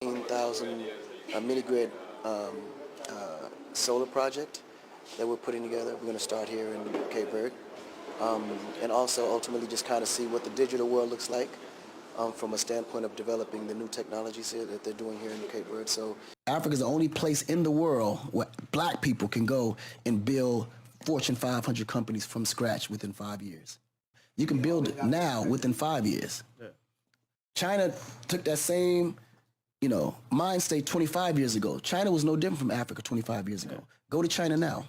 1,000 mini-grid solar project that we're putting together. We're going to start here in Cape Verde, and also ultimately just kind of see what the digital world looks like from a standpoint of developing the new technologies here that they're doing here in Cape Verde. So Africa is the only place in the world where black people can go and build Fortune 500 companies from scratch within 5 years. You can build it now within 5 years. China took that same mind state 25 years ago. China was no different from Africa 25 years ago. Go to China now.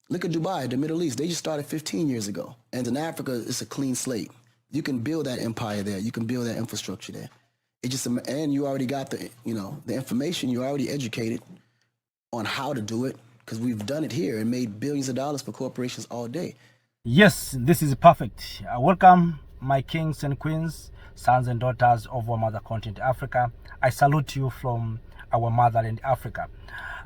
Look at Dubai, the Middle East. They just started 15 years ago. And in Africa, it's a clean slate. You can build that empire there. You can build that infrastructure there. And you already got the information. You're already educated on how to do it because we've done it here and made billions of dollars for corporations all day. Yes, this is perfect. Welcome, my kings and queens, sons and daughters of our mother continent, Africa. I salute you from our motherland, Africa.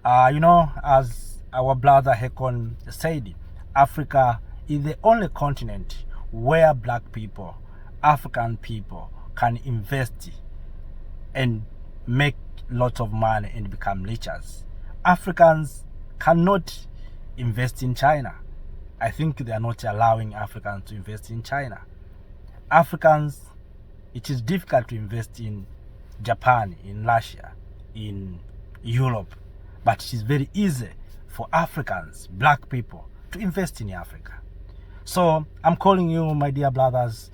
As our brother AKON said, Africa is the only continent where black people, African people, can invest and make lots of money and become riches. Africans cannot invest in China. I think they are not allowing Africans to invest in China. Africans, it is difficult to invest in Japan, in Russia, in Europe, but it is very easy for Africans, black people, to invest in Africa. So I'm calling you, my dear brothers,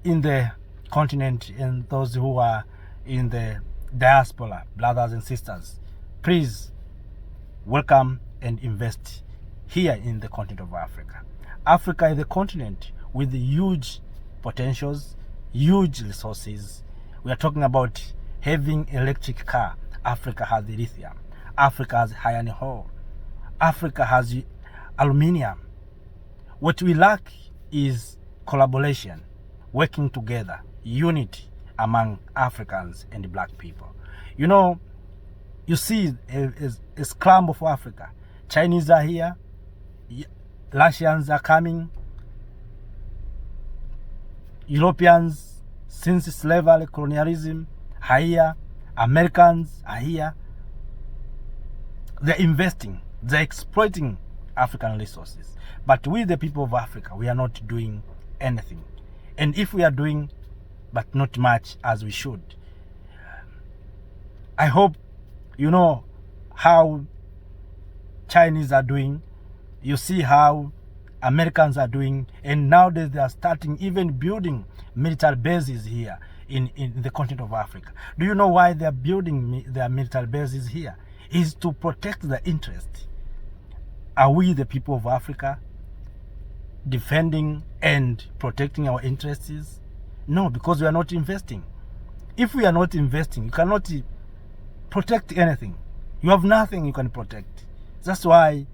in the continent and those who are in the diaspora, brothers and sisters, please welcome and invest here in the continent of Africa. Africa is a continent with huge potentials, huge resources. We are talking about having electric car. Africa has the lithium. Africa has iron ore. Africa has aluminium. What we lack is collaboration, working together, unity among Africans and black people. You see a scramble for Africa. Chinese are here. Russians are coming. Europeans, since slavery, colonialism, are here. Americans are here. They're investing. They're exploiting African resources. But we, the people of Africa, we are not doing anything. And if we are doing, but not much as we should. I hope you know how Chinese are doing. You see how Americans are doing. And nowadays they are starting even building military bases here in the continent of Africa. Do you know why they are building their military bases here? Is to protect the interest. Are we, the people of Africa, defending and protecting our interests? No, because we are not investing. If we are not investing, you cannot protect anything. You have nothing you can protect. That's why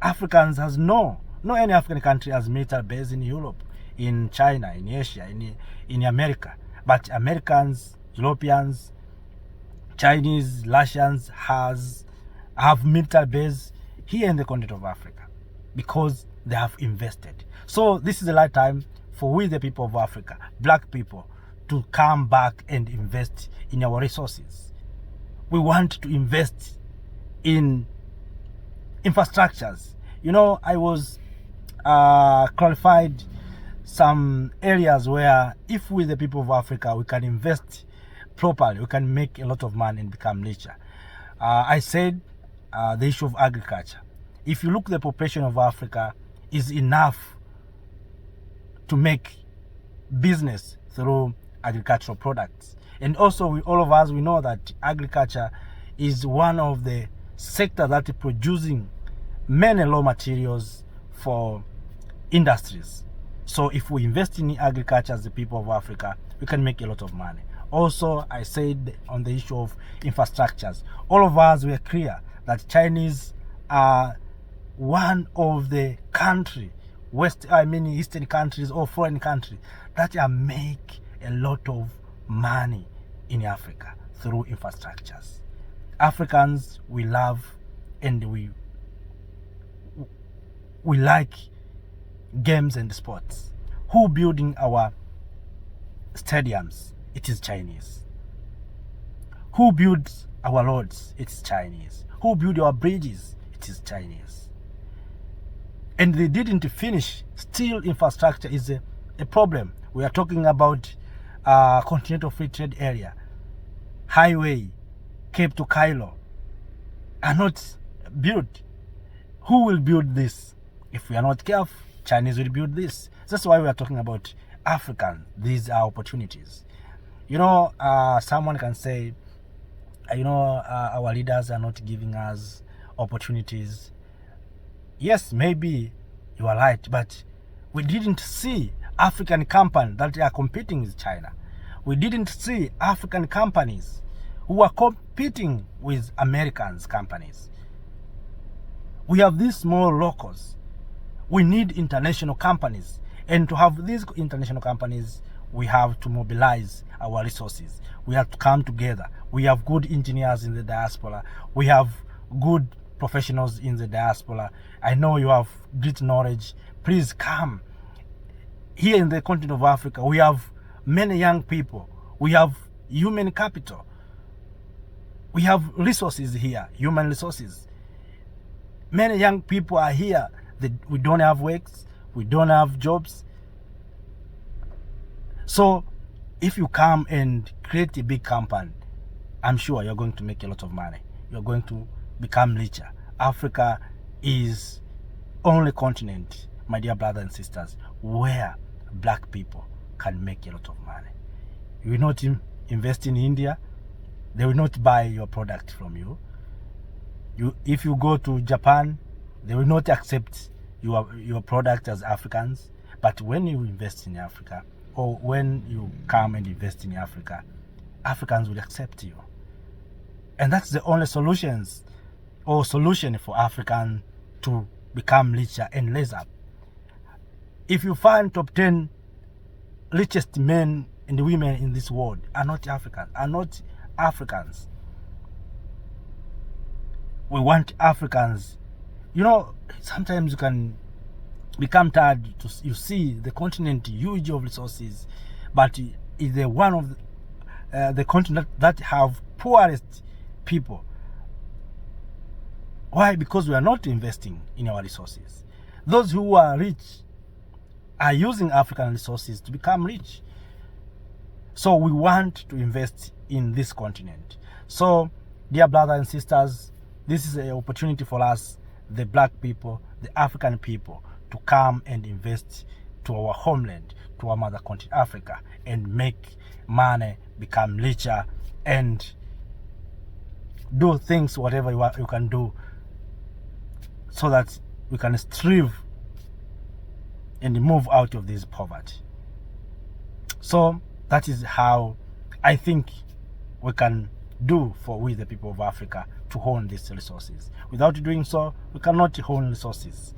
Africans has no any African country has military base in Europe, in China, in Asia, in America. But Americans, Europeans, Chinese, Russians have military base here in the continent of Africa because they have invested. So this is the right time for we, the people of Africa, black people, to come back and invest in our resources. We want to invest in infrastructures. I was clarified some areas where if we, the people of Africa, we can invest properly, we can make a lot of money and become richer. I said the issue of agriculture. If you look, the population of Africa is enough to make business through agricultural products. And also, all of us, we know that agriculture is one of the sectors that is producing many raw materials for industries. So if we invest in agriculture as the people of Africa, we can make a lot of money. Also, I said on the issue of infrastructures, all of us were clear that Chinese are one of the Eastern countries or foreign countries that are make a lot of money in Africa through infrastructures. Africans, we love and we like games and sports. Who building our stadiums? It is Chinese. Who builds our roads? It's Chinese. Who build our bridges? It is Chinese. And they didn't finish. Still, infrastructure is a problem. We are talking about continental free trade area, highway, Cape to Cairo, are not built. Who will build this? If we are not careful, Chinese will build this. That's why we are talking about African. These are opportunities. You know, someone can say, our leaders are not giving us opportunities. Yes, maybe you are right, but we didn't see African companies that are competing with China. We didn't see African companies who are competing with Americans companies. We have these small locals. We need international companies. And to have these international companies, we have to mobilize our resources. We have to come together. We have good engineers in the diaspora. We have good professionals in the diaspora. I know you have great knowledge. Please come. Here in the continent of Africa, we have many young people. We have human capital. We have resources here, human resources. Many young people are here. We don't have works. We don't have jobs. So if you come and create a big company, I'm sure you're going to make a lot of money. You're going to become richer. Africa is only continent, my dear brothers and sisters, where black people can make a lot of money. You will not invest in India. They will not buy your product from you. If you go to Japan, they will not accept your product as Africans. But when you invest in Africa, or when you come and invest in Africa, Africans will accept you. And that's the only solution for Africans to become richer and raise up. If you find top 10 richest men and women in this world are not Africans. We want Africans. You know, sometimes you can become tired you see the continent huge of resources, but is the one of the continent that have poorest people. Why? Because we are not investing in our resources. Those who are rich are using African resources to become rich. So we want to invest in this continent. So, dear brothers and sisters, this is an opportunity for us, the black people, the African people, to come and invest to our homeland, to our mother country, Africa, and make money, become richer, and do things, whatever you can do, so that we can strive and move out of this poverty. So that is how I think we can do we the people of Africa to own these resources. Without doing so, we cannot own resources.